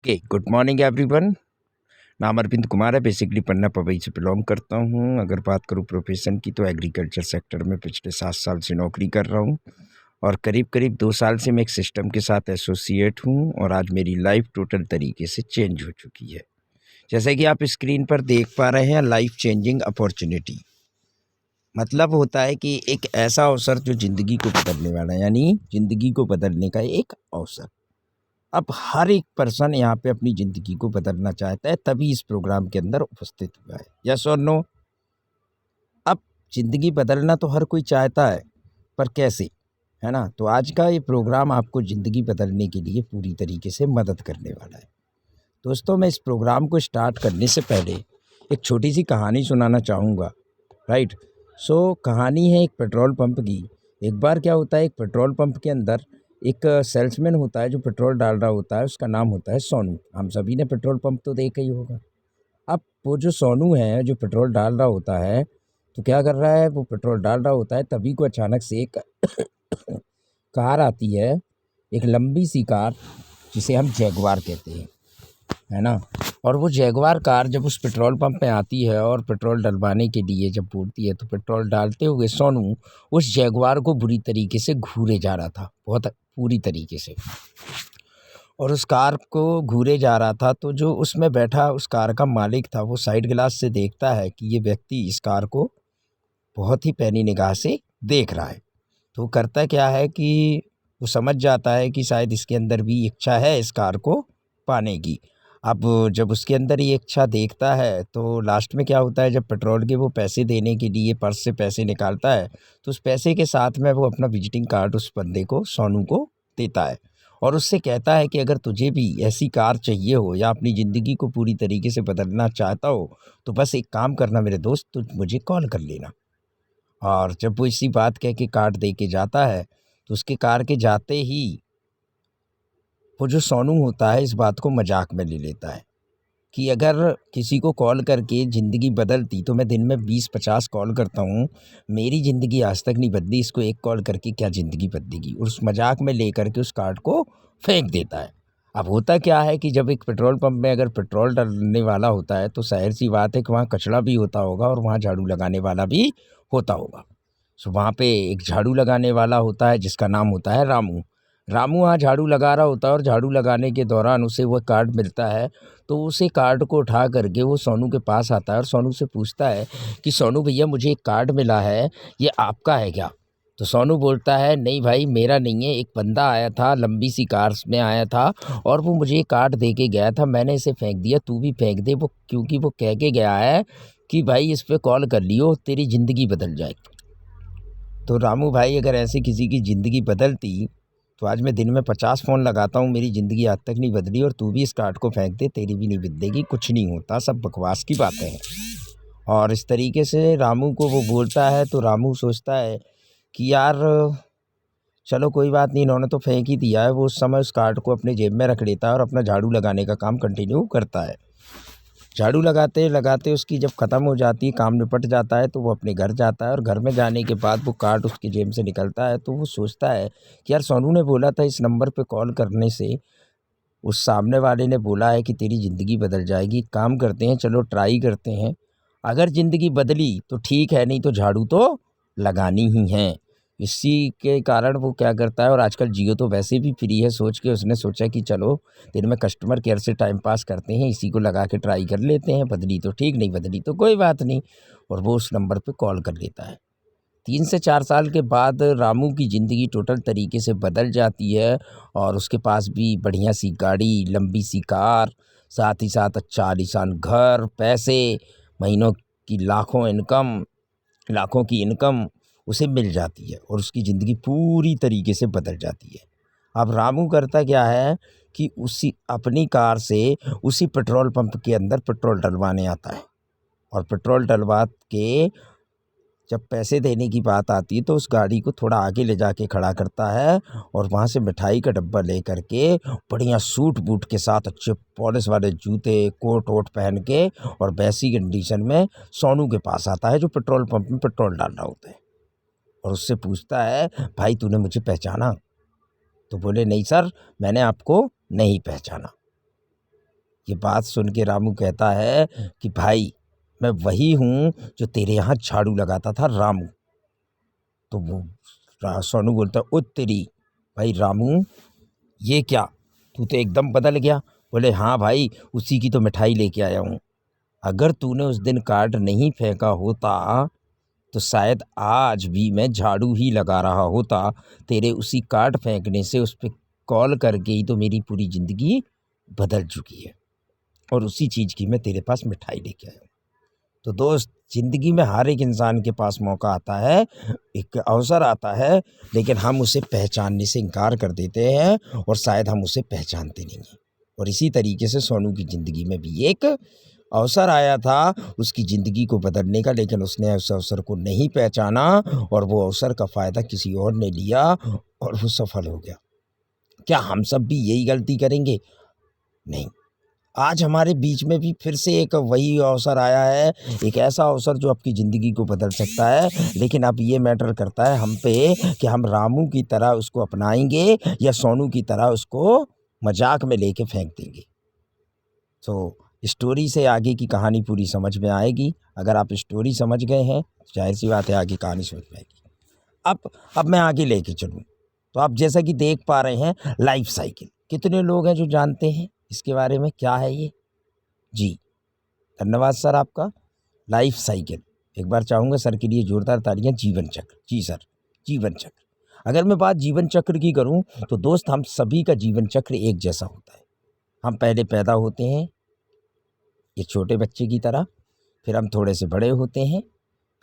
Okay, good morning everyone. नाम अरविंद कुमार है। Basically पन्ना पवई से बिलोंग करता हूँ। अगर बात करूँ प्रोफेशन की तो एग्रीकल्चर सेक्टर में पिछले 7 साल से नौकरी कर रहा हूँ और करीब करीब 2 साल से मैं एक सिस्टम के साथ एसोसिएट हूँ और आज मेरी लाइफ टोटल तरीके से चेंज हो चुकी है। जैसे कि आप स्क्रीन पर देख पा रहे हैं, लाइफ चेंजिंग अपॉर्चुनिटी मतलब होता है कि एक ऐसा अवसर जो ज़िंदगी को बदलने वाला है, यानी ज़िंदगी को बदलने का एक अवसर। अब हर एक पर्सन यहाँ पे अपनी ज़िंदगी को बदलना चाहता है, तभी इस प्रोग्राम के अंदर उपस्थित हुआ है। यस और नो? अब ज़िंदगी बदलना तो हर कोई चाहता है, पर कैसे, है ना? तो आज का ये प्रोग्राम आपको ज़िंदगी बदलने के लिए पूरी तरीके से मदद करने वाला है। दोस्तों, मैं इस प्रोग्राम को स्टार्ट करने से पहले एक छोटी सी कहानी सुनाना चाहूँगा। राइट। कहानी है एक पेट्रोल पंप की। एक बार क्या होता है, एक पेट्रोल पंप के अंदर एक सेल्समैन होता है जो पेट्रोल डाल रहा होता है। उसका नाम होता है सोनू। हम सभी ने पेट्रोल पंप तो देखा ही होगा। अब वो जो सोनू है, जो पेट्रोल डाल रहा होता है, तो क्या कर रहा है, वो पेट्रोल डाल रहा होता है, तभी को अचानक से एक कार आती है, एक लंबी सी कार जिसे हम जैगवार कहते हैं, है ना? और वो जैगवार कार जब उस पेट्रोल पंप में आती है और पेट्रोल डलवाने के लिए जब बोलती है, तो पेट्रोल डालते हुए सोनू उस जैगवार को बुरी तरीके से घूरे जा रहा था, बहुत पूरी तरीके से। और उस कार को घूरे जा रहा था, तो जो उसमें बैठा उस कार का मालिक था, वो साइड ग्लास से देखता है कि ये व्यक्ति इस कार को बहुत ही पैनी निगाह से देख रहा है। तो वो करता क्या है कि वो समझ जाता है कि शायद इसके अंदर भी इच्छा है इस कार को पाने की। अब जब उसके अंदर ये इच्छा देखता है, तो लास्ट में क्या होता है, जब पेट्रोल के वो पैसे देने के लिए पर्स से पैसे निकालता है, तो उस पैसे के साथ में वो अपना विजिटिंग कार्ड उस बंदे को, सोनू को देता है और उससे कहता है कि अगर तुझे भी ऐसी कार चाहिए हो या अपनी ज़िंदगी को पूरी तरीके से बदलना चाहता हो, तो बस एक काम करना मेरे दोस्त, तुझ मुझे कॉल कर लेना। और जब वो इसी बात कह के कार्ड दे के जाता है, तो उसके कार के जाते ही वो जो सोनू होता है इस बात को मजाक में ले लेता है कि अगर किसी को कॉल करके ज़िंदगी बदलती तो मैं दिन में 20-50 कॉल करता हूँ, मेरी ज़िंदगी आज तक नहीं बदली, इसको एक कॉल करके क्या ज़िंदगी बदलेगी। और उस मजाक में लेकर के उस कार्ड को फेंक देता है। अब होता क्या है कि जब एक पेट्रोल पंप में अगर पेट्रोल डलने वाला होता है, तो जाहिर सी बात है कि वहाँ कचरा भी होता होगा और वहाँ झाड़ू लगाने वाला भी होता होगा। वहाँ पे एक झाड़ू लगाने वाला होता है जिसका नाम होता है रामू। रामू वहाँ झाड़ू लगा रहा होता है और झाड़ू लगाने के दौरान उसे वो कार्ड मिलता है, तो उसे कार्ड को उठा करके वो सोनू के पास आता है और सोनू से पूछता है कि सोनू भैया, मुझे एक कार्ड मिला है, ये आपका है क्या? तो सोनू बोलता है, नहीं भाई, मेरा नहीं है, एक बंदा आया था, लंबी सी कार में आया था और वो मुझे कार्ड दे के गया था, मैंने इसे फेंक दिया, तू भी फेंक दे वो, क्योंकि वो कह के गया है कि भाई इस पर कॉल कर लियो, तेरी ज़िंदगी बदल जाएगी। तो रामू भाई, अगर ऐसे किसी की ज़िंदगी बदलती, तो आज मैं दिन में 50 फ़ोन लगाता हूँ, मेरी ज़िंदगी आज तक नहीं बदली और तू भी इस कार्ड को फेंक दे, तेरी भी नहीं बदलेगी, कुछ नहीं होता, सब बकवास की बातें हैं। और इस तरीके से रामू को वो बोलता है, तो रामू सोचता है कि यार चलो कोई बात नहीं, इन्होंने तो फेंक ही दिया है। वो उस समय उस कार्ड को अपने जेब में रख लेता है और अपना झाड़ू लगाने का काम कंटिन्यू करता है। झाड़ू लगाते लगाते उसकी जब ख़त्म हो जाती है, काम निपट जाता है, तो वो अपने घर जाता है और घर में जाने के बाद वो कार्ड उसकी जेब से निकलता है, तो वो सोचता है कि यार सोनू ने बोला था इस नंबर पे कॉल करने से, उस सामने वाले ने बोला है कि तेरी ज़िंदगी बदल जाएगी। काम करते हैं, चलो ट्राई करते हैं, अगर ज़िंदगी बदली तो ठीक है, नहीं तो झाड़ू तो लगानी ही है। इसी के कारण वो क्या करता है, और आजकल जियो तो वैसे भी फ्री है, सोच के उसने सोचा कि चलो दिन में कस्टमर केयर से टाइम पास करते हैं, इसी को लगा के ट्राई कर लेते हैं, बदली तो ठीक, नहीं बदली तो कोई बात नहीं। और वो उस नंबर पे कॉल कर लेता है। 3 से 4 साल के बाद रामू की ज़िंदगी टोटल तरीके से बदल जाती है और उसके पास भी बढ़िया सी गाड़ी, लंबी सी कार, साथ ही साथ अच्छा आलीशान घर, पैसे, महीनों की लाखों की इनकम उसे मिल जाती है और उसकी ज़िंदगी पूरी तरीके से बदल जाती है। अब रामू करता क्या है कि उसी अपनी कार से उसी पेट्रोल पंप के अंदर पेट्रोल डलवाने आता है और पेट्रोल डलवा के जब पैसे देने की बात आती है, तो उस गाड़ी को थोड़ा आगे ले जाके खड़ा करता है और वहाँ से मिठाई का डब्बा ले करके बढ़िया सूट बूट के साथ, अच्छे पॉलिश वाले जूते, कोट वोट पहन के और वैसी कंडीशन में सोनू के पास आता है जो पेट्रोल पंप में पेट्रोल डाल रहा होता है और उससे पूछता है, भाई तूने मुझे पहचाना? तो बोले, नहीं सर, मैंने आपको नहीं पहचाना। ये बात सुन के रामू कहता है कि भाई मैं वही हूँ जो तेरे यहाँ झाड़ू लगाता था रामू। तो वो सोनू बोलता है, ओ तेरी भाई रामू ये क्या, तू तो एकदम बदल गया। बोले हाँ भाई, उसी की तो मिठाई लेके आया हूँ। अगर तूने उस दिन कार्ड नहीं फेंका होता तो शायद आज भी मैं झाड़ू ही लगा रहा होता। तेरे उसी कार्ड फेंकने से, उस पर कॉल करके ही तो मेरी पूरी ज़िंदगी बदल चुकी है, और उसी चीज़ की मैं तेरे पास मिठाई लेके आया हूँ। तो दोस्त, ज़िंदगी में हर एक इंसान के पास मौका आता है, एक अवसर आता है, लेकिन हम उसे पहचानने से इनकार कर देते हैं और शायद हम उसे पहचानते नहीं हैं। और इसी तरीके से सोनू की ज़िंदगी में भी एक अवसर आया था उसकी ज़िंदगी को बदलने का, लेकिन उसने उस अवसर को नहीं पहचाना और वो अवसर का फ़ायदा किसी और ने लिया और वो सफल हो गया। क्या हम सब भी यही गलती करेंगे? नहीं। आज हमारे बीच में भी फिर से एक वही अवसर आया है, एक ऐसा अवसर जो आपकी ज़िंदगी को बदल सकता है, लेकिन अब ये मैटर करता है हम पे कि हम रामू की तरह उसको अपनाएंगे या सोनू की तरह उसको मजाक में लेके फेंक देंगे। तो स्टोरी से आगे की कहानी पूरी समझ में आएगी। अगर आप स्टोरी समझ गए हैं, जाहिर सी बात है आगे कहानी समझ में आएगी। अब मैं आगे लेके चलूँ तो आप जैसा कि देख पा रहे हैं लाइफ साइकिल। कितने लोग हैं जो जानते हैं इसके बारे में, क्या है ये? जी धन्यवाद सर आपका। लाइफ साइकिल, एक बार चाहूँगा सर के लिए जोरदार तालियां। जीवन चक्र, जी सर, जीवन चक्र। अगर मैं बात जीवन चक्र की करूं तो दोस्त, हम सभी का जीवन चक्र एक जैसा होता है। हम पहले पैदा होते हैं एक छोटे बच्चे की तरह, फिर हम थोड़े से बड़े होते हैं,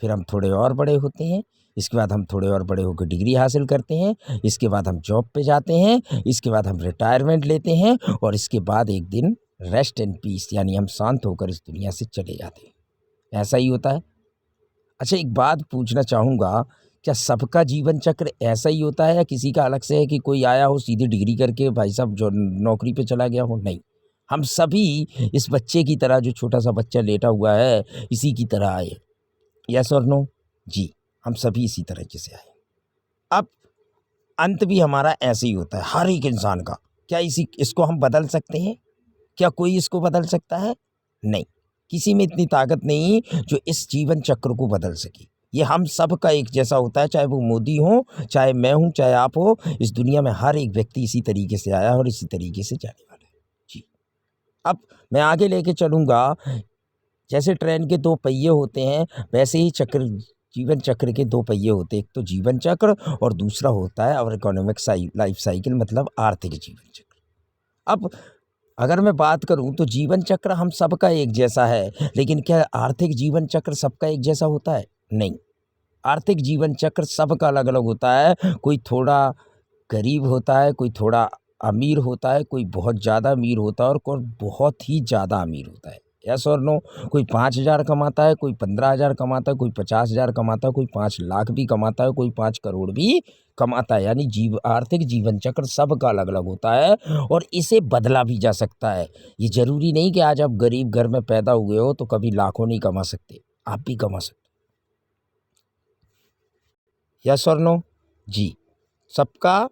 फिर हम थोड़े और बड़े होते हैं, इसके बाद हम थोड़े और बड़े होकर डिग्री हासिल करते हैं, इसके बाद हम जॉब पे जाते हैं, इसके बाद हम रिटायरमेंट लेते हैं, और इसके बाद एक दिन रेस्ट एंड पीस, यानी हम शांत होकर इस दुनिया से चले जाते हैं। ऐसा ही होता है। अच्छा, एक बात पूछना चाहूँगा, क्या सबका जीवन चक्र ऐसा ही होता है या किसी का अलग से है कि कोई आया हो सीधी डिग्री करके भाई साहब जो नौकरी पे चला गया हो? नहीं, हम सभी इस बच्चे की तरह, जो छोटा सा बच्चा लेटा हुआ है, इसी की तरह आए। यस और नो? जी, हम सभी इसी तरीके से आए। अब अंत भी हमारा ऐसे ही होता है, हर एक इंसान का। क्या इसको हम बदल सकते हैं? क्या कोई इसको बदल सकता है? नहीं, किसी में इतनी ताकत नहीं जो इस जीवन चक्र को बदल सके। ये हम सब का एक जैसा होता है, चाहे वो मोदी हो, चाहे मैं हूँ, चाहे आप हो। इस दुनिया में हर एक व्यक्ति इसी तरीके से आया और इसी तरीके से जाने वाला है। जी, अब मैं आगे लेके चलूँगा। जैसे ट्रेन के दो पहिए होते हैं, वैसे ही जीवन चक्र के दो पहिए होते हैं। एक तो जीवन चक्र और दूसरा होता है और इकोनॉमिक लाइफ साइकिल, मतलब आर्थिक जीवन चक्र। अब अगर मैं बात करूं तो जीवन चक्र हम सबका एक जैसा है, लेकिन क्या आर्थिक जीवन चक्र सबका एक जैसा होता है? नहीं, आर्थिक जीवन चक्र सबका अलग अलग होता है। कोई थोड़ा गरीब होता है, कोई थोड़ा अमीर होता है, कोई बहुत ज़्यादा अमीर होता है और कोई बहुत ही ज़्यादा अमीर होता है। यस और नो? कोई 5,000 कमाता है, कोई 15,000 कमाता है, कोई 50,000 कमाता है, कोई 5 लाख भी कमाता है, कोई 5 करोड़ भी कमाता है। यानी आर्थिक जीवन चक्र सबका अलग अलग होता है और इसे बदला भी जा सकता है। ये ज़रूरी नहीं कि आज आप गरीब घर में पैदा हुए हो तो कभी लाखों नहीं कमा सकते, आप भी कमा सकते। यस और नो? जी, सबका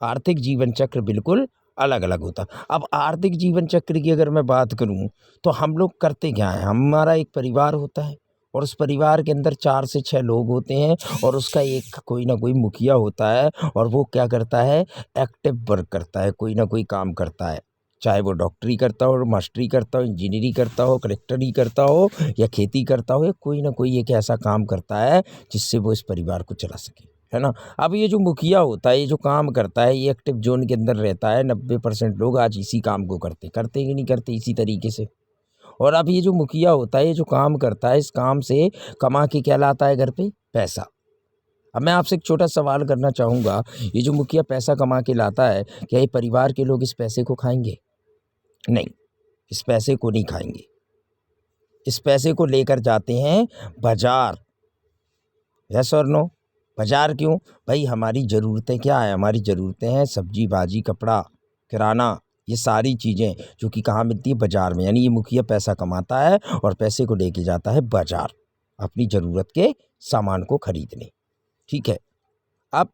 आर्थिक जीवन चक्र बिल्कुल अलग अलग होता है। अब आर्थिक जीवन चक्र की अगर मैं बात करूं तो हम लोग करते क्या हैं? हमारा एक परिवार होता है और उस परिवार के अंदर 4 से 6 लोग होते हैं और उसका एक कोई ना कोई मुखिया होता है और वो क्या करता है? एक्टिव वर्क करता है, कोई ना कोई काम करता है। चाहे वो डॉक्टरी करता हो, मास्टरी करता हो, इंजीनियरिंग करता हो, कलेक्टरी करता हो या खेती करता हो, या कोई ना कोई एक ऐसा काम करता है जिससे वो इस परिवार को चला सके, है ना? अब ये जो मुखिया होता है, ये जो काम करता है, ये एक्टिव जोन के अंदर रहता है। 90% लोग आज इसी काम को करते कि नहीं करते इसी तरीके से। और अब ये जो मुखिया होता है, ये जो काम करता है, इस काम से कमा के क्या लाता है घर पे? पैसा। अब मैं आपसे एक छोटा सवाल करना चाहूँगा, ये जो मुखिया पैसा कमा के लाता है, क्या ये परिवार के लोग इस पैसे को खाएंगे? नहीं, इस पैसे को नहीं खाएंगे। इस पैसे को लेकर जाते हैं बाजार। यस और नो? बाजार क्यों? भाई हमारी ज़रूरतें क्या है? हमारी ज़रूरतें हैं सब्जी भाजी, कपड़ा, किराना, ये सारी चीज़ें जो कि कहाँ मिलती है? बाज़ार में। यानी ये मुखिया पैसा कमाता है और पैसे को लेके जाता है बाज़ार, अपनी ज़रूरत के सामान को खरीदने। ठीक है, अब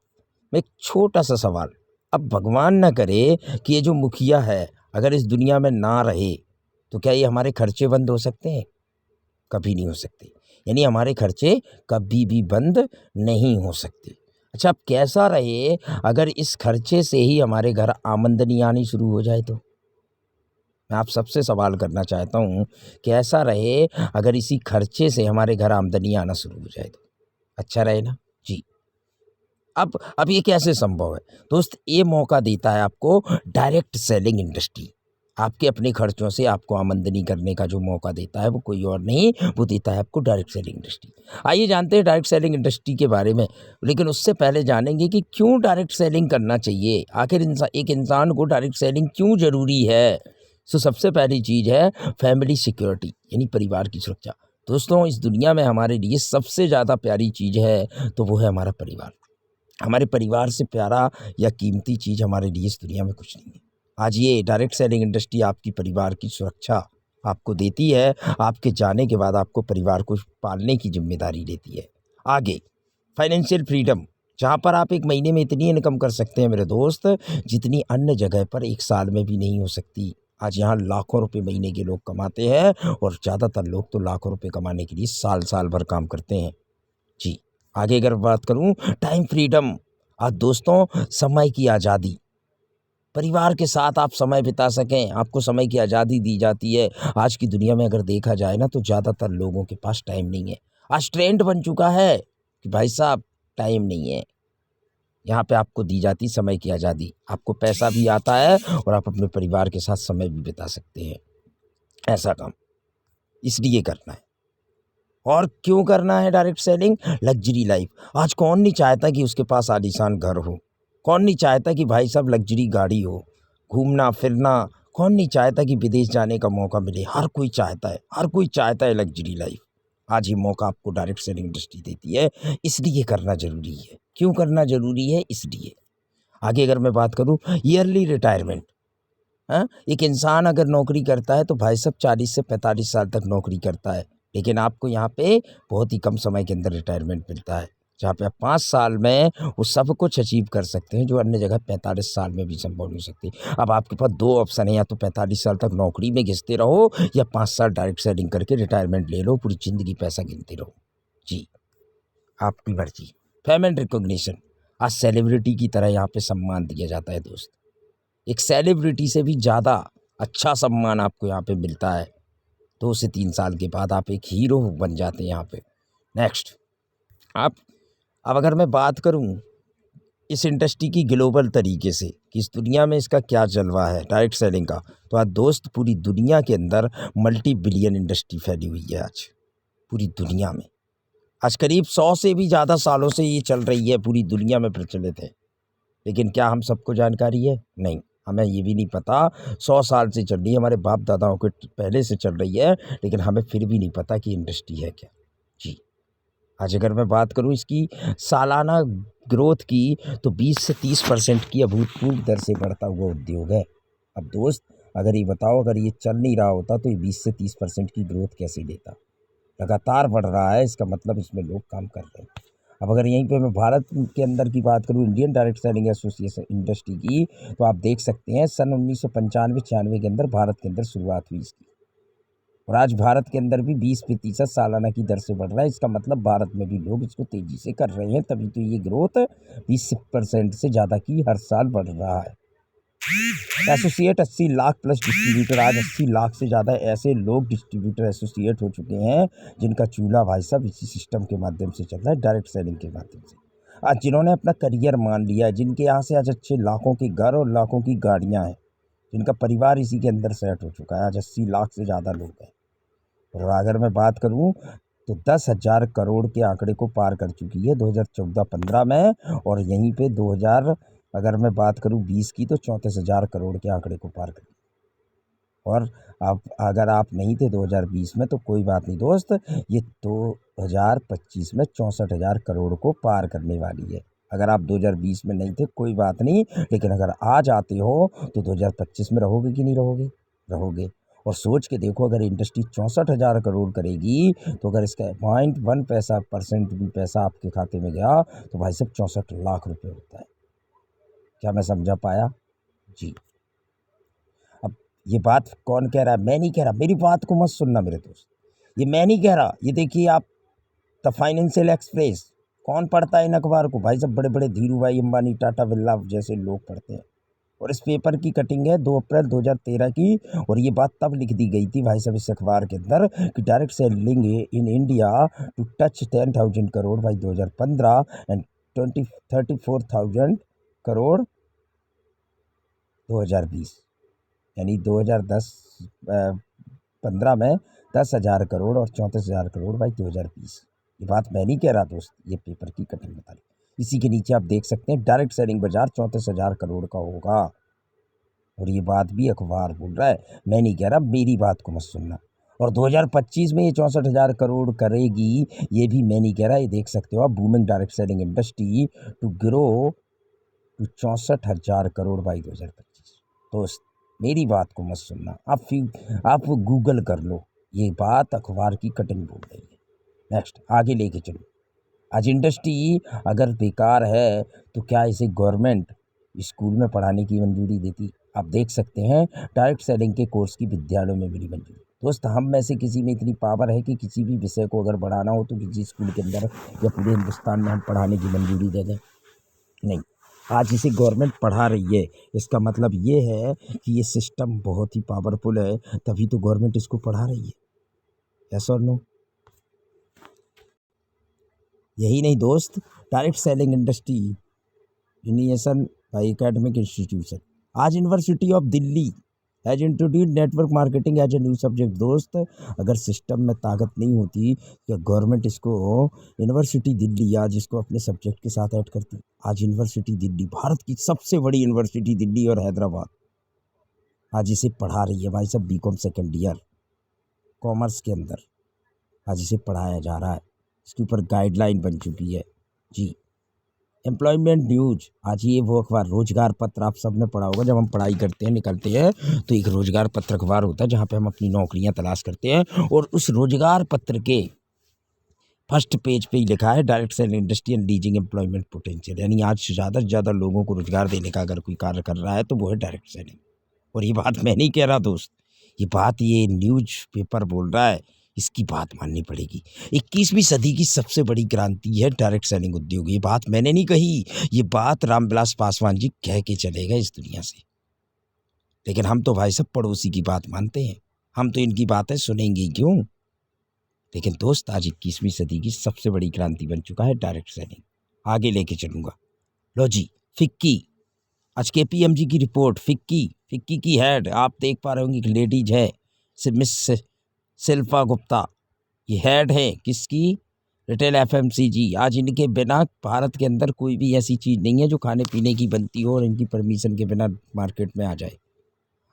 मैं एक छोटा सा सवाल, अब भगवान ना करे कि ये जो मुखिया है अगर इस दुनिया में ना रहे, तो क्या ये हमारे खर्चे बंद हो सकते हैं? कभी नहीं हो सकते। यानी हमारे खर्चे कभी भी बंद नहीं हो सकते। अच्छा, अब कैसा रहे अगर इस खर्चे से ही हमारे घर आमदनी आनी शुरू हो जाए तो? मैं आप सबसे सवाल करना चाहता हूँ, कैसा रहे अगर इसी खर्चे से हमारे घर आमदनी आना शुरू हो जाए तो? अच्छा रहे ना? जी। अब ये कैसे संभव है? दोस्त, ये मौका देता है आपको डायरेक्ट सेलिंग इंडस्ट्री। आपके अपने खर्चों से आपको आमदनी करने का जो मौका देता है वो कोई और नहीं, वो देता है आपको डायरेक्ट सेलिंग इंडस्ट्री। आइए जानते हैं डायरेक्ट सेलिंग इंडस्ट्री के बारे में, लेकिन उससे पहले जानेंगे कि क्यों डायरेक्ट सेलिंग करना चाहिए? आखिर एक इंसान को डायरेक्ट सेलिंग क्यों ज़रूरी है? तो सबसे पहली चीज़ है फैमिली सिक्योरिटी, यानी परिवार की सुरक्षा। दोस्तों, इस दुनिया में हमारे लिए सबसे ज़्यादा प्यारी चीज़ है तो वो है हमारा परिवार। हमारे परिवार से प्यारा या कीमती चीज़ हमारे लिए इस दुनिया में कुछ नहीं है। आज ये डायरेक्ट सेलिंग इंडस्ट्री आपकी परिवार की सुरक्षा आपको देती है। आपके जाने के बाद आपको परिवार को पालने की ज़िम्मेदारी देती है। आगे फाइनेंशियल फ्रीडम, जहाँ पर आप एक महीने में इतनी इनकम कर सकते हैं मेरे दोस्त, जितनी अन्य जगह पर एक साल में भी नहीं हो सकती। आज यहाँ लाखों रुपए महीने के लोग कमाते हैं और ज़्यादातर लोग तो लाखों रुपए कमाने के लिए साल साल भर काम करते हैं। जी। आगे अगर बात करूं टाइम फ्रीडम, आज दोस्तों समय की आज़ादी, परिवार के साथ आप समय बिता सकें, आपको समय की आज़ादी दी जाती है। आज की दुनिया में अगर देखा जाए ना तो ज़्यादातर लोगों के पास टाइम नहीं है। आज ट्रेंड बन चुका है कि भाई साहब टाइम नहीं है। यहाँ पे आपको दी जाती समय की आज़ादी, आपको पैसा भी आता है और आप अपने परिवार के साथ समय भी बिता सकते हैं। ऐसा काम इसलिए करना है। और क्यों करना है डायरेक्ट सेलिंग? Luxury life. आज कौन नहीं चाहता कि उसके पास आलीशान घर हो? कौन नहीं चाहता कि भाई साहब लग्जरी गाड़ी हो? घूमना फिरना, कौन नहीं चाहता कि विदेश जाने का मौका मिले? हर कोई चाहता है, हर कोई चाहता है लग्जरी लाइफ। आज ये मौका आपको डायरेक्ट सेलिंग इंडस्ट्री देती है, इसलिए करना ज़रूरी है। क्यों करना ज़रूरी है? इसलिए। आगे अगर मैं बात करूँ ईयरली रिटायरमेंट, हाँ, एक इंसान अगर नौकरी करता है तो भाई साहब 40 से 45 साल तक नौकरी करता है, लेकिन आपको यहाँ पे बहुत ही कम समय के अंदर रिटायरमेंट मिलता है, जहाँ पे आप 5 साल में वो सब कुछ अचीव कर सकते हैं जो अन्य जगह 45 साल में भी संभव नहीं सकती। अब आपके पास 2 ऑप्शन है, या तो 45 साल तक नौकरी में घिसते रहो या 5 साल डायरेक्ट सेलिंग करके रिटायरमेंट ले लो, पूरी ज़िंदगी पैसा गिनते रहो। जी, आपकी मर्जी। फेम एंड रिकॉग्निशन, आज सेलिब्रिटी की तरह यहाँ पे सम्मान दिया जाता है दोस्त। एक सेलिब्रिटी से भी ज़्यादा अच्छा सम्मान आपको यहाँ पे मिलता है। 2 से 3 साल के बाद आप एक हीरो बन जाते हैं यहाँ पे। नेक्स्ट, आप अब अगर मैं बात करूँ इस इंडस्ट्री की ग्लोबल तरीके से कि इस दुनिया में इसका क्या जलवा है डायरेक्ट सेलिंग का, तो आज दोस्त पूरी दुनिया के अंदर मल्टी बिलियन इंडस्ट्री फैली हुई है आज पूरी दुनिया में। आज करीब 100 से भी ज़्यादा सालों से ये चल रही है, पूरी दुनिया में प्रचलित है। लेकिन क्या हम सबको जानकारी है? नहीं, हमें ये भी नहीं पता। 100 साल से चल रही है, हमारे बाप दादाओं के पहले से चल रही है, लेकिन हमें फिर भी नहीं पता कि इंडस्ट्री है क्या। जी, आज अगर मैं बात करूँ इसकी सालाना ग्रोथ की, तो 20 से 30% की अभूतपूर्व दर से बढ़ता हुआ उद्योग है। अब दोस्त, अगर ये बताओ, अगर ये चल नहीं रहा होता तो ये 20 से 30% की ग्रोथ कैसे देता? लगातार बढ़ रहा है, इसका मतलब इसमें लोग काम कर रहे हैं। अब अगर यहीं पे मैं भारत के अंदर की बात करूँ, Indian direct selling association industry की, तो आप देख सकते हैं सन 1995-96 के अंदर भारत के अंदर शुरुआत हुई इसकी, और आज भारत के अंदर भी 20% सालाना की दर से बढ़ रहा है। इसका मतलब भारत में भी लोग इसको तेज़ी से कर रहे हैं, तभी तो ये ग्रोथ 20% से ज़्यादा की हर साल बढ़ रहा है। एसोसिएट 80 लाख प्लस डिस्ट्रीब्यूटर, आज 80 लाख से ज़्यादा ऐसे लोग डिस्ट्रीब्यूटर एसोसिएट हो चुके हैं जिनका चूल्हा भाई साहब इसी सिस्टम के माध्यम से चल रहा है, डायरेक्ट सेलिंग के माध्यम से। आज जिन्होंने अपना करियर मान लिया है, जिनके यहाँ से आज अच्छे लाखों के घर और लाखों की गाड़ियाँ हैं, जिनका परिवार इसी के अंदर सेट हो चुका है, आज 80 लाख से ज़्यादा लोग हैं। और अगर मैं बात करूँ तो 10,000 करोड़ के आंकड़े को पार कर चुकी है 2014-15 में, और यहीं पे 2000 अगर मैं बात करूँ 20 की, तो 34,000 करोड़ के आंकड़े को पार कर। और आप अगर आप नहीं थे 2020 में तो कोई बात नहीं दोस्त, ये 2025 में 64,000 करोड़ को पार करने वाली है। अगर आप 2020 में नहीं थे कोई बात नहीं, लेकिन अगर आज आते हो तो 2025 में रहोगे कि नहीं रहोगे? रहोगे। और सोच के देखो, अगर इंडस्ट्री 64,000 करोड़ करेगी, तो अगर इसका 0.1 पैसा परसेंट भी पैसा आपके खाते में गया तो भाई साहब 64 लाख रुपए होता है। क्या मैं समझा पाया? जी। अब ये बात कौन कह रहा है? मैं नहीं कह रहा, मेरी बात को मत सुनना मेरे दोस्त, ये मैं नहीं कह रहा। ये देखिए आप, द फाइनेंशियल एक्सप्रेस, कौन पढ़ता है इन अखबार को? भाई सब बड़े बड़े धीरू भाई अंबानी, टाटा, बिरला जैसे लोग पढ़ते हैं। और इस पेपर की कटिंग है 2 अप्रैल 2013 की, और ये बात तब लिख दी गई थी भाई साहब इस अखबार के अंदर कि direct selling in India to touch 10,000 crore by 2015 and 34,000 crore 2020, यानी 2015 में 10,000 करोड़ और 34,000 करोड़ बाई 2020। ये बात मैं नहीं कह रहा दोस्त, ये पेपर की कटिंग बता रही। इसी के नीचे आप देख सकते हैं डायरेक्ट सेलिंग बाजार 34,000 करोड़ का होगा, और ये बात भी अखबार बोल रहा है, मैं नहीं कह रहा, मेरी बात को मत सुनना। और 2025 में ये 64,000 करोड़ करेगी, ये भी मैं नहीं कह रहा। ये देख सकते हो आप, booming direct selling industry to grow to 64,000 crore by 2025। दोस्त मेरी बात को मत सुनना, आप गूगल कर लो, ये बात अखबार की कटिंग बोल रही है। नेक्स्ट आगे लेके चलो। आज इंडस्ट्री अगर बेकार है तो क्या इसे गवर्नमेंट स्कूल में पढ़ाने की मंजूरी देती? आप देख सकते हैं डायरेक्ट सेलिंग के कोर्स की विद्यालयों में मिली मंजूरी। दोस्त हम में से किसी में इतनी पावर है कि किसी भी विषय को अगर बढ़ाना हो तो किसी स्कूल के अंदर या पूरे हिंदुस्तान में हम पढ़ाने की मंजूरी दे दें? नहीं, आज इसे गवर्नमेंट पढ़ा रही है, इसका मतलब ये है कि ये सिस्टम बहुत ही पावरफुल है, तभी तो गवर्नमेंट इसको पढ़ा रही है। यस और नो? यही नहीं दोस्त, direct selling industry unionization by academic institution. आज university of Delhi has introduced network marketing as a new subject. दोस्त अगर सिस्टम में ताकत नहीं होती तो गवर्नमेंट इसको, यूनिवर्सिटी दिल्ली आज इसको अपने सब्जेक्ट के साथ ऐड करती। आज यूनिवर्सिटी दिल्ली, भारत की सबसे बड़ी यूनिवर्सिटी दिल्ली और हैदराबाद, आज इसे पढ़ा रही है भाई साहब। बीकॉम सेकेंड ईयर कॉमर्स के अंदर आज इसे पढ़ाया जा रहा है, इसके ऊपर गाइडलाइन बन चुकी है जी। एम्प्लॉयमेंट न्यूज, आज ये वो अखबार, रोजगार पत्र आप सब ने पढ़ा होगा। जब हम पढ़ाई करते हैं निकलते हैं तो एक रोजगार पत्र अखबार होता है जहाँ पे हम अपनी नौकरियां तलाश करते हैं, और उस रोजगार पत्र के फर्स्ट पेज पे ही लिखा है direct selling industry and leasing employment potential, यानी आज ज़्यादा से ज़्यादा लोगों को रोजगार देने का अगर कोई कार्य कर रहा है तो वो है डायरेक्ट सेलिंग। और ये बात मैं नहीं कह रहा दोस्त, ये बात ये न्यूज पेपर बोल रहा है, इसकी बात माननी पड़ेगी। 21वीं सदी की सबसे बड़ी क्रांति है डायरेक्ट सेलिंग उद्योग। ये बात मैंने नहीं कही, ये बात रामविलास पासवान जी कह के चले गए इस दुनिया से। लेकिन हम तो भाई सब पड़ोसी की बात मानते हैं, हम तो इनकी बातें सुनेंगे ही क्यों। लेकिन दोस्त आज 21वीं सदी की सबसे बड़ी क्रांति बन चुका है डायरेक्ट सेलिंग। आगे लेके चलूँगा। लो जी, फिक्की, आज KPMG की रिपोर्ट, फिक्की की हेड आप देख पा रहे होंगे, एक लेडीज है मिस शिल्पा गुप्ता, ये हेड है किसकी? Retail FMCG। आज इनके बिना भारत के अंदर कोई भी ऐसी चीज़ नहीं है जो खाने पीने की बनती हो और इनकी परमिशन के बिना मार्केट में आ जाए।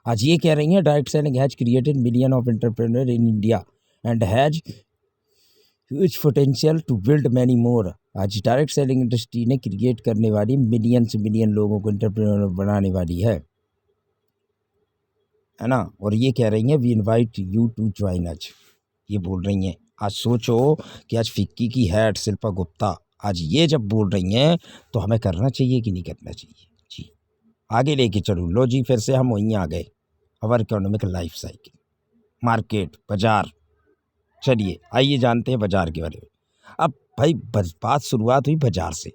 आज ये कह रही हैं direct selling has created million of entrepreneur in India and has huge potential to build many more. आज डायरेक्ट सेलिंग इंडस्ट्री ने क्रिएट करने वाली मिलियन से मिलियन लोगों को एंटरप्रेन्योर बनाने वाली है ना। और ये कह रही हैं we invite you to join us, ये बोल रही हैं। आज सोचो कि आज फिक्की की हेड शिल्पा गुप्ता आज ये जब बोल रही हैं तो हमें करना चाहिए कि नहीं करना चाहिए जी। आगे लेके चलूँ। लो जी, फिर से हम वहीं आ गए, अवर इकोनॉमिक लाइफ साइकिल, मार्केट, बाजार। चलिए आइए जानते हैं बाजार के बारे में। अब भाई बात शुरुआत हुई बाजार से,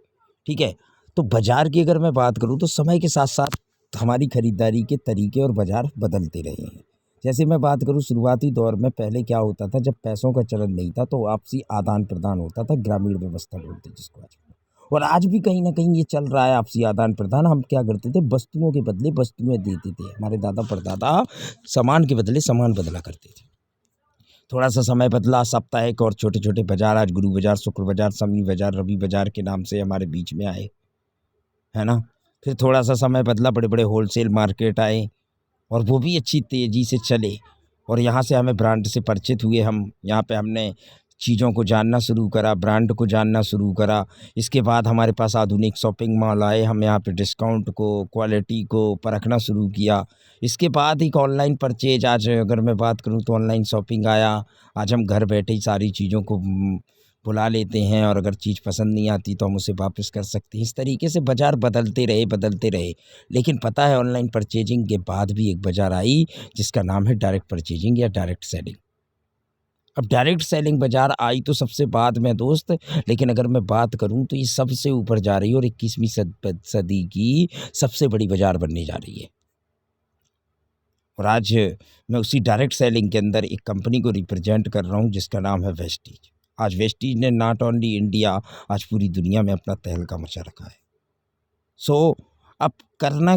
ठीक है। तो बाजार की अगर मैं बात करूँ तो समय के साथ साथ हमारी खरीदारी के तरीके और बाजार बदलते रहे हैं। जैसे मैं बात करूँ शुरुआती दौर में, पहले क्या होता था, जब पैसों का चलन नहीं था तो आपसी आदान प्रदान होता था, ग्रामीण व्यवस्था बोलते जिसको आज। और आज भी कहीं ना कहीं ये चल रहा है आपसी आदान प्रदान। हम क्या करते थे, वस्तुओं के बदले वस्तुएं देते थे। हमारे दादा परदादा सामान के बदले सामान बदला करते थे। थोड़ा सा समय बदला, साप्ताहिक और छोटे छोटे बाजार आज गुरु बाजार, शुक्र बाजार, शनि बाजार, रवि बाजार के नाम से हमारे बीच में आए, है ना। फिर थोड़ा सा समय बदला, बड़े बड़े होलसेल मार्केट आए और वो भी अच्छी तेज़ी से चले, और यहाँ से हमें ब्रांड से परिचित हुए। हम यहाँ पे हमने चीज़ों को जानना शुरू करा, ब्रांड को जानना शुरू करा। इसके बाद हमारे पास आधुनिक शॉपिंग मॉल आए, हम यहाँ पे डिस्काउंट को, क्वालिटी को परखना शुरू किया। इसके बाद एक ऑनलाइन परचेज, आज अगर मैं बात करूँ तो ऑनलाइन शॉपिंग आया। आज हम घर बैठे ही सारी चीज़ों को बुला लेते हैं, और अगर चीज़ पसंद नहीं आती तो हम उसे वापस कर सकते हैं। इस तरीके से बाज़ार बदलते रहे। लेकिन पता है, ऑनलाइन परचेजिंग के बाद भी एक बाज़ार आई जिसका नाम है डायरेक्ट परचेजिंग या डायरेक्ट सेलिंग। अब डायरेक्ट सेलिंग बाज़ार आई तो सबसे बाद में दोस्त, लेकिन अगर मैं बात करूं तो ये सबसे ऊपर जा रही है और 21वीं सदी की सबसे बड़ी बाज़ार बनने जा रही है। और आज मैं उसी डायरेक्ट सेलिंग के अंदर एक कंपनी को रिप्रेजेंट कर रहा हूं जिसका नाम है वेस्टीज। आज वेस्टीज ने नॉट ओनली इंडिया, आज पूरी दुनिया में अपना तहलका मचा रखा है। सो अब करना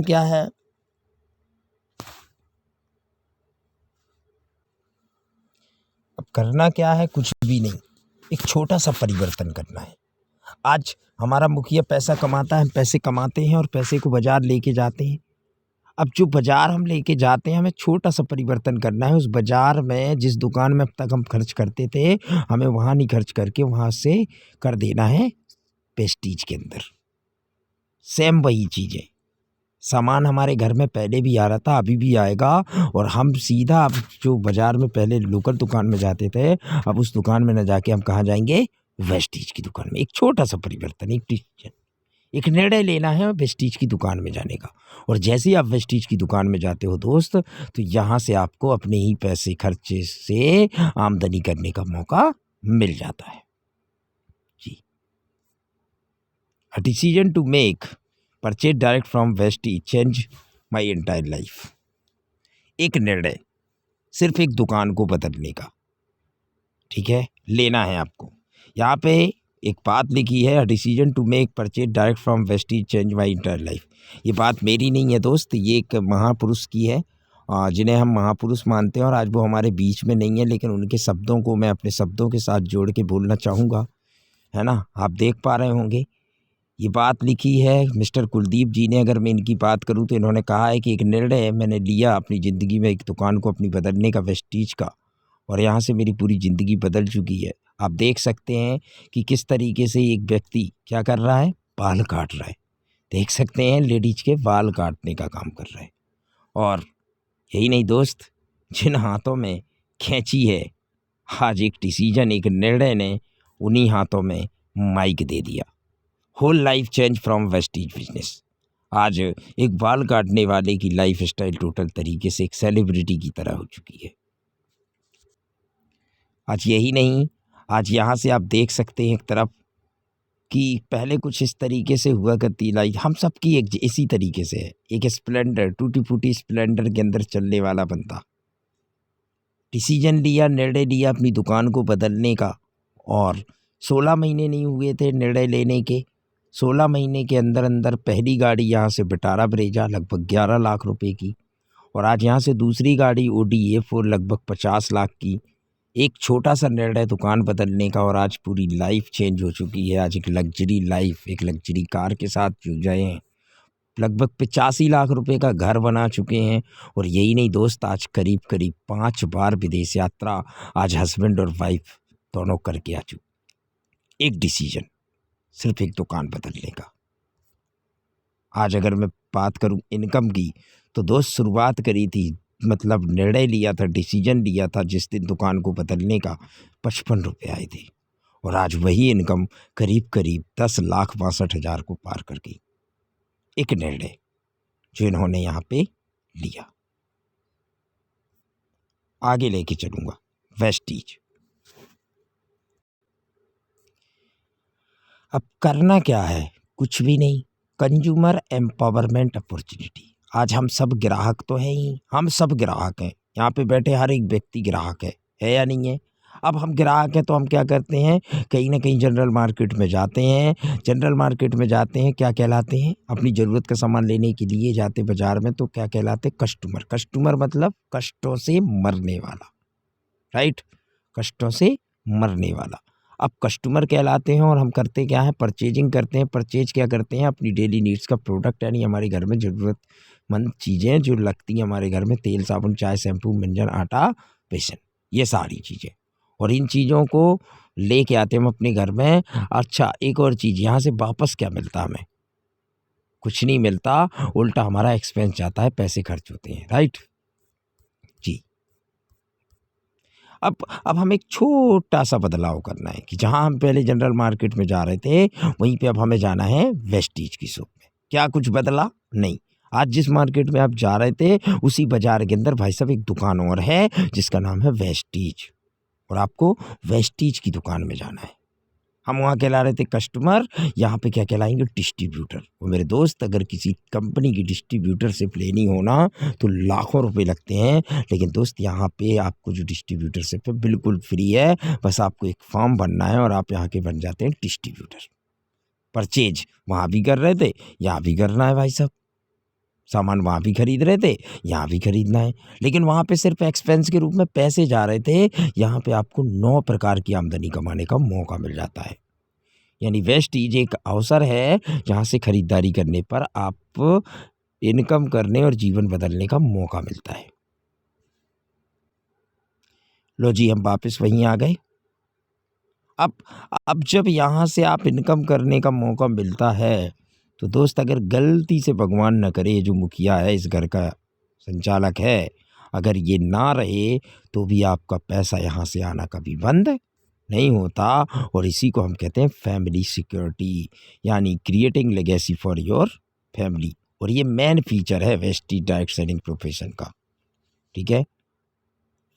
क्या है, कुछ भी नहीं, एक छोटा सा परिवर्तन करना है। आज हमारा मुखिया पैसा कमाता है, हम पैसे कमाते हैं और पैसे को बाज़ार लेके जाते हैं। अब जो बाज़ार हम लेके जाते हैं, हमें छोटा सा परिवर्तन करना है। उस बाज़ार में जिस दुकान में अब तक हम खर्च करते थे, हमें वहाँ नहीं खर्च करके वहाँ से कर देना है वेस्टीज के अंदर। सेम वही चीज़ है, सामान हमारे घर में पहले भी आ रहा था, अभी भी आएगा, और हम सीधा अब जो बाज़ार में पहले लोकल दुकान में जाते थे, अब उस दुकान में न जाके हम कहाँ जाएंगे, वेस्टीज की दुकान में। एक छोटा सा परिवर्तन, एक डिसीजन, एक निर्णय लेना है वेस्टीज की दुकान में जाने का। और जैसे ही आप वेस्टीज की दुकान में जाते हो दोस्त, तो यहाँ से आपको अपने ही पैसे खर्चे से आमदनी करने का मौका मिल जाता है जी। A decision to make purchase direct from Vestige change my entire life. एक निर्णय सिर्फ एक दुकान को बदलने का, ठीक है, लेना है आपको। यहाँ पे एक बात लिखी है, decision to make purchase direct from Vestige change my entire life. ये बात मेरी नहीं है दोस्त, ये एक महापुरुष की है, जिन्हें हम महापुरुष मानते हैं, और आज वो हमारे बीच में नहीं है, लेकिन उनके शब्दों को मैं अपने शब्दों के साथ जोड़ के बोलना चाहूँगा, है ना। आप देख पा रहे होंगे, ये बात लिखी है मिस्टर कुलदीप जी ने। अगर मैं इनकी बात करूँ तो इन्होंने कहा है कि एक निर्णय मैंने लिया अपनी ज़िंदगी में, एक दुकान को अपनी बदलने का, वेस्टीज का, और यहाँ से मेरी पूरी ज़िंदगी बदल चुकी है। आप देख सकते हैं कि किस तरीके से एक व्यक्ति क्या कर रहा है, बाल काट रहा है। देख सकते हैं लेडीज के बाल काटने का काम कर रहा है। और यही नहीं दोस्त, जिन हाथों में कैंची है, आज एक डिसीजन, एक निर्णय ने उन्हीं हाथों में माइक दे दिया। Whole life change from Vestige business. आज एक बाल काटने वाले की लाइफ स्टाइल टोटल तरीके से एक सेलिब्रिटी की तरह हो चुकी है। आज यही नहीं, आज यहाँ से आप देख सकते हैं एक तरफ कि पहले कुछ इस तरीके से हुआ करती लाइफ, हम सबकी एक इसी तरीके से है। एक स्प्लेंडर, टूटी फूटी स्प्लेंडर के अंदर चलने वाला बंदा, डिसीजन लिया, निर्णय लिया अपनी दुकान को बदलने का, और 16 महीने नहीं हुए थे निर्णय लेने के, 16 महीने के अंदर अंदर पहली गाड़ी यहाँ से विटारा ब्रेजा लगभग 11 लाख रुपए की, और आज यहाँ से दूसरी गाड़ी Audi A4 लगभग 50 लाख की। एक छोटा सा निर्णय दुकान बदलने का, और आज पूरी लाइफ चेंज हो चुकी है। आज एक लग्जरी लाइफ, एक लग्जरी कार के साथ जुड़ गए हैं, लगभग 85 लाख रुपए का घर बना चुके हैं। और यही नहीं दोस्त, आज करीब करीब 5 बार विदेश यात्रा आज हस्बैंड और वाइफ दोनों करके आ चुके। एक डिसीजन, सिर्फ एक दुकान बदलने का। आज अगर मैं बात करूं इनकम की, तो दोस्त शुरुआत करी थी, मतलब निर्णय लिया था, डिसीजन लिया था जिस दिन दुकान को बदलने का, 55 रुपये आए थे, और आज वही इनकम करीब करीब 10,62,000 को पार कर गई। एक निर्णय जो इन्होंने यहाँ पे लिया। आगे लेके चलूँगा वेस्टीज। अब करना क्या है, कुछ भी नहीं, कंज्यूमर एम्पावरमेंट अपॉर्चुनिटी। आज हम सब ग्राहक तो हैं ही, हम सब ग्राहक हैं, यहाँ पे बैठे हर एक व्यक्ति ग्राहक है या नहीं है। अब हम ग्राहक हैं तो हम क्या करते हैं, कहीं ना कहीं जनरल मार्केट में जाते हैं। जनरल मार्केट में जाते हैं, क्या कहलाते हैं, अपनी ज़रूरत का सामान लेने के लिए जाते बाज़ार में, तो क्या कहलाते, कस्टमर। कस्टमर मतलब कष्टों से मरने वाला, राइट, कष्टों से मरने वाला। अब कस्टमर कहलाते हैं, और हम करते क्या है, परचेजिंग करते हैं। परचेज क्या करते हैं, अपनी डेली नीड्स का प्रोडक्ट, यानी हमारे घर में ज़रूरतमंद चीज़ें जो लगती हैं हमारे घर में, तेल साबुन चाय शैम्पू मंजन आटा बेसन, ये सारी चीज़ें, और इन चीज़ों को लेके आते हैं हम अपने घर में। अच्छा, एक और चीज़, यहाँ से वापस क्या मिलता हमें, कुछ नहीं मिलता, उल्टा हमारा एक्सपेंस जाता है, पैसे खर्च होते हैं, राइट जी। अब हमें एक छोटा सा बदलाव करना है कि जहाँ हम पहले जनरल मार्केट में जा रहे थे वहीं पे अब हमें जाना है वेस्टीज की शॉप में। क्या कुछ बदला? नहीं। आज जिस मार्केट में आप जा रहे थे उसी बाजार के अंदर भाई साहब एक दुकान और है जिसका नाम है वेस्टीज, और आपको वेस्टीज की दुकान में जाना है। हम वहाँ कहला रहे थे कस्टमर, यहाँ पे क्या कहलाएंगे? डिस्ट्रीब्यूटर। और मेरे दोस्त, अगर किसी कंपनी की डिस्ट्रीब्यूटर से लेनी हो ना तो लाखों रुपए लगते हैं, लेकिन दोस्त यहाँ पे आपको जो डिस्ट्रीब्यूटरशिप है बिल्कुल फ्री है। बस आपको एक फॉर्म भरना है और आप यहाँ के बन जाते हैं डिस्ट्रीब्यूटर। परचेज वहाँ भी कर रहे थे, यहाँ भी करना है भाई साहब। सामान वहाँ भी खरीद रहे थे, यहाँ भी खरीदना है। लेकिन वहाँ पे सिर्फ एक्सपेंस के रूप में पैसे जा रहे थे, यहाँ पे आपको 9 प्रकार की आमदनी कमाने का मौका मिल जाता है। यानी वेस्टीज एक अवसर है जहाँ से खरीदारी करने पर आप इनकम करने और जीवन बदलने का मौका मिलता है। लो जी, हम वापस वहीं आ गए। अब अब जब यहाँ से आप इनकम करने का मौका मिलता है तो दोस्त, अगर गलती से भगवान न करे जो मुखिया है इस घर का, संचालक है, अगर ये ना रहे तो भी आपका पैसा यहाँ से आना कभी बंद नहीं होता। और इसी को हम कहते हैं फैमिली सिक्योरिटी, यानी creating legacy for your family. और ये मेन फीचर है वेस्टीज डायरेक्ट सेलिंग प्रोफेशन का। ठीक है,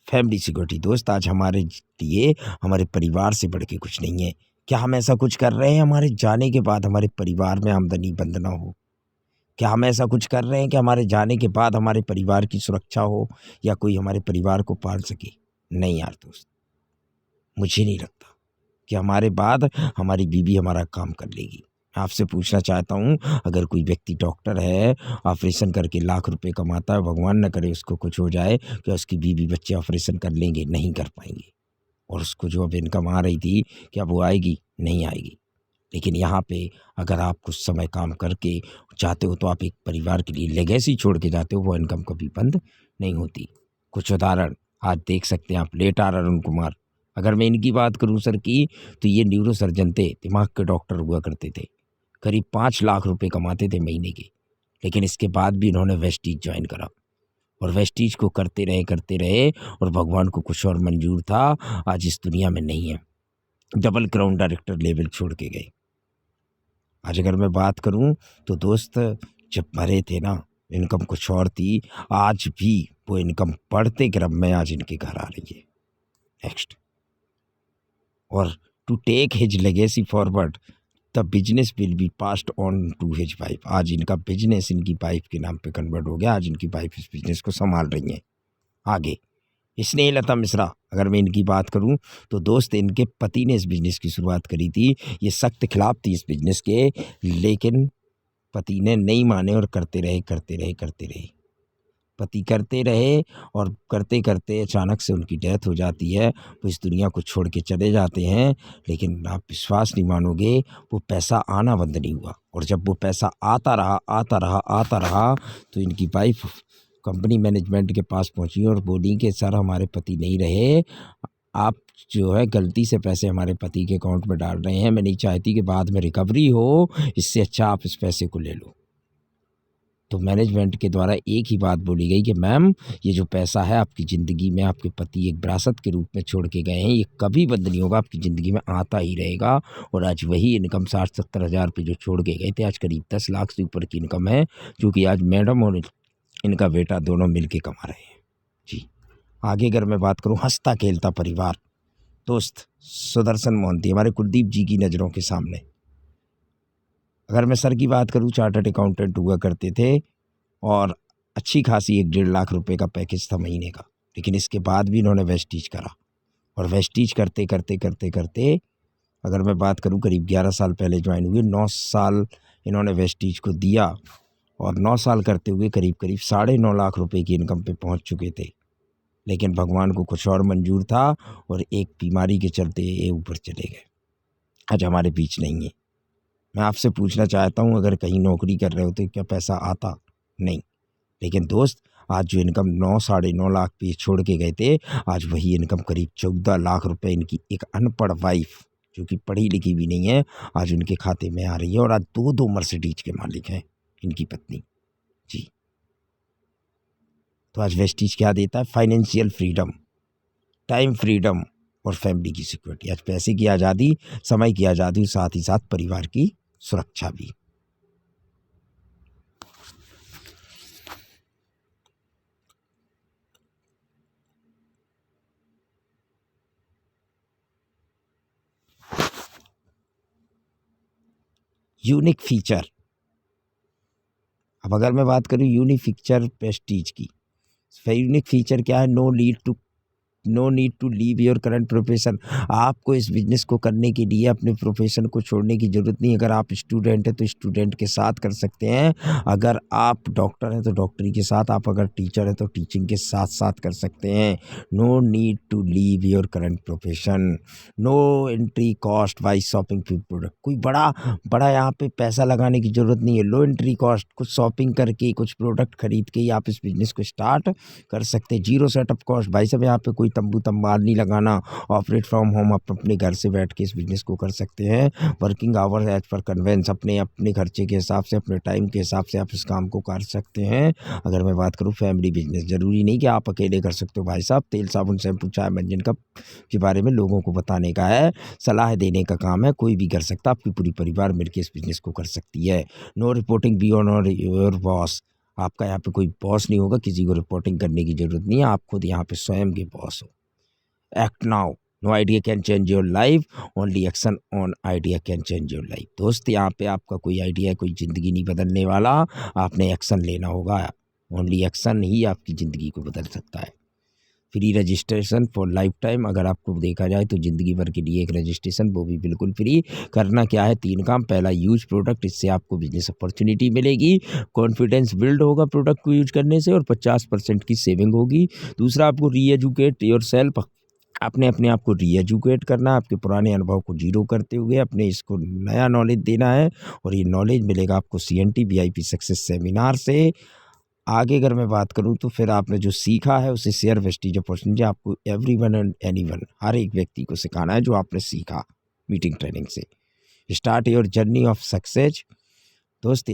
फैमिली सिक्योरिटी दोस्त आज हमारे लिए हमारे परिवार से बढ़ के कुछ नहीं है। क्या हम ऐसा कुछ कर रहे हैं हमारे जाने के बाद हमारे परिवार में आमदनी बंद ना हो? क्या हम ऐसा कुछ कर रहे हैं कि हमारे जाने के बाद हमारे परिवार की सुरक्षा हो या कोई हमारे परिवार को पाल सके? नहीं यार दोस्त, मुझे नहीं लगता कि हमारे बाद हमारी बीवी हमारा काम कर लेगी। आपसे पूछना चाहता हूँ, अगर कोई व्यक्ति डॉक्टर है, ऑपरेशन करके लाख रुपए कमाता है, भगवान न करे उसको कुछ हो जाए, क्या उसकी बीवी बच्चे ऑपरेशन कर लेंगे? नहीं कर पाएंगे। और उसको जो अब इनकम आ रही थी, क्या वो आएगी? नहीं आएगी। लेकिन यहाँ पे अगर आप कुछ समय काम करके जाते हो तो आप एक परिवार के लिए लेगेसी छोड़ के जाते हो, वो इनकम कभी बंद नहीं होती। कुछ उदाहरण आज देख सकते हैं आप। लेटार अरुण कुमार, अगर मैं इनकी बात करूं सर की, तो ये न्यूरो सर्जन थे, दिमाग के डॉक्टर हुआ करते थे, करीब 5 लाख रुपए कमाते थे महीने के। लेकिन इसके बाद भी इन्होंने वेस्टीज ज्वाइन करा और वेस्टीज को करते रहे और भगवान को कुछ और मंजूर था, आज इस दुनिया में नहीं है। डबल क्राउन डायरेक्टर लेवल छोड़ के गए। आज अगर मैं बात करूं तो दोस्त, जब मरे थे ना इनकम कुछ और थी, आज भी वो इनकम बढ़ते क्रम में आज इनके घर आ रही है। नेक्स्ट, और to take his legacy forward the business will be passed on to his wife. आज इनका बिजनेस इनकी वाइफ के नाम पे कन्वर्ट हो गया। आज इनकी वाइफ इस बिजनेस को संभाल रही हैं। आगे स्नेहलता मिश्रा, अगर मैं इनकी बात करूं तो दोस्त, इनके पति ने इस बिजनेस की शुरुआत करी थी। ये सख्त खिलाफ थी इस बिजनेस के, लेकिन पति ने नहीं माने और करते रहे। पति करते रहे और करते करते अचानक से उनकी डेथ हो जाती है। वो इस दुनिया को छोड़ के चले जाते हैं। लेकिन आप विश्वास नहीं मानोगे, वो पैसा आना बंद नहीं हुआ। और जब वो पैसा आता रहा तो इनकी वाइफ कंपनी मैनेजमेंट के पास पहुंची और बोली कि सर, हमारे पति नहीं रहे, आप जो है गलती से पैसे हमारे पति के अकाउंट में डाल रहे हैं। मैं नहीं चाहती कि बाद में रिकवरी हो, इससे अच्छा आप इस पैसे को ले लो। तो मैनेजमेंट के द्वारा एक ही बात बोली गई कि मैम, ये जो पैसा है आपकी ज़िंदगी में आपके पति एक विरासत के रूप में छोड़ के गए हैं, ये कभी बंद नहीं होगा, आपकी ज़िंदगी में आता ही रहेगा। और आज वही इनकम 60-70 हज़ार रुपये जो छोड़ के गए थे, आज करीब 10 लाख से ऊपर की इनकम है, जो कि आज मैडम और इनका बेटा दोनों मिल के कमा रहे हैं जी। आगे अगर मैं बात करूँ, हंसता खेलता परिवार दोस्त, सुदर्शन मोहंती हमारे कुलदीप जी की नज़रों के सामने। अगर मैं सर की बात करूं, चार्टर्ड अकाउंटेंट हुआ करते थे और अच्छी खासी 1-1.5 लाख रुपए का पैकेज था महीने का। लेकिन इसके बाद भी इन्होंने वेस्टीज करा और वेस्टीज करते अगर मैं बात करूं, करीब 11 साल पहले ज्वाइन हुए, 9 साल इन्होंने वेस्टीज को दिया और 9 साल करते हुए करीब 9.5 लाख रुपए की इनकम पे पहुंच चुके थे। लेकिन भगवान को कुछ और मंजूर था और एक बीमारी के चलते ये ऊपर चले गए, आज हमारे बीच नहीं है। मैं आपसे पूछना चाहता हूं, अगर कहीं नौकरी कर रहे हो तो क्या पैसा आता? नहीं। लेकिन दोस्त, आज जो इनकम 9-9.5 लाख पे छोड़ के गए थे, आज वही इनकम करीब 14 लाख रुपए इनकी एक अनपढ़ वाइफ, जो कि पढ़ी लिखी भी नहीं है, आज उनके खाते में आ रही है। और आज 2-2 मर्सिडीज के मालिक हैं इनकी पत्नी जी। तो आज वेस्टीज क्या देता है? Financial freedom. टाइम फ्रीडम और फैमिली की सिक्योरिटी। आज पैसे की आज़ादी, समय की आज़ादी, साथ ही साथ परिवार की सुरक्षा भी। यूनिक फीचर, अब अगर मैं बात करूँ यूनिक फीचर प्रेस्टीज की, यूनिक फीचर क्या है? No need to leave your current profession. आपको इस बिजनेस को करने के लिए अपने प्रोफेशन को छोड़ने की ज़रूरत नहीं। अगर आप स्टूडेंट हैं तो स्टूडेंट के साथ कर सकते हैं, अगर आप डॉक्टर हैं तो डॉक्टरी के साथ, आप अगर टीचर हैं तो टीचिंग के साथ साथ कर सकते हैं। No need to leave your current profession, no entry cost by shopping product. कोई बड़ा यहाँ पे पैसा लगाने की ज़रूरत नहीं है। लो एंट्री कॉस्ट, कुछ शॉपिंग करके, कुछ प्रोडक्ट खरीद के ही आप इस बिजनेस को स्टार्ट कर सकते हैं। जीरो सेटअप कॉस्ट, भाई साहब यहाँ पे कोई तंबू तंबार नहीं लगाना। ऑपरेट फ्रॉम होम, आप अपने घर से बैठ के इस बिजनेस को कर सकते हैं। Working hours as per convenience, अपने खर्चे के हिसाब से, अपने टाइम के हिसाब से आप इस काम को कर सकते हैं। अगर मैं बात करूँ फैमिली बिजनेस, ज़रूरी नहीं कि आप अकेले कर सकते हो भाई साहब। तेल साबुन शैम्पू चाय मंजन कप के बारे में लोगों को बताने का है, सलाह देने का काम है। कोई भी कर सकता, आपकी पूरी परिवार मिलकर इस बिजनेस को कर सकती है। No reporting beyond your boss, आपका यहाँ पे कोई बॉस नहीं होगा, किसी को रिपोर्टिंग करने की ज़रूरत नहीं है, आप खुद यहाँ पे स्वयं के बॉस हो। Act now, no idea can change your life, only action on idea can change your life. दोस्त यहाँ पे आपका कोई आइडिया, कोई ज़िंदगी नहीं बदलने वाला, आपने एक्शन लेना होगा। ओनली एक्शन ही आपकी ज़िंदगी को बदल सकता है। Free registration for life time, अगर आपको देखा जाए तो ज़िंदगी भर के लिए एक रजिस्ट्रेशन, वो भी बिल्कुल फ्री। करना क्या है? 3 काम। पहला, यूज प्रोडक्ट, इससे आपको बिजनेस अपॉर्चुनिटी मिलेगी, कॉन्फिडेंस बिल्ड होगा प्रोडक्ट को यूज करने से, और 50% की सेविंग होगी। दूसरा, आपको री एजुकेट योर सेल्फ, अपने आप को री एजुकेट करना, आपके पुराने अनुभव को जीरो करते हुए अपने इसको नया नॉलेज देना है, और ये नॉलेज मिलेगा आपको CNT VIP सक्सेस सेमिनार से। आगे अगर मैं बात करूं तो फिर आपने जो सीखा है उसे शेयर वेस्टेज अपॉर्चुनिटी, आपको एवरीवन एंड एनीवन, हर एक व्यक्ति को सिखाना है जो आपने सीखा मीटिंग ट्रेनिंग से। Start your journey of success. दोस्त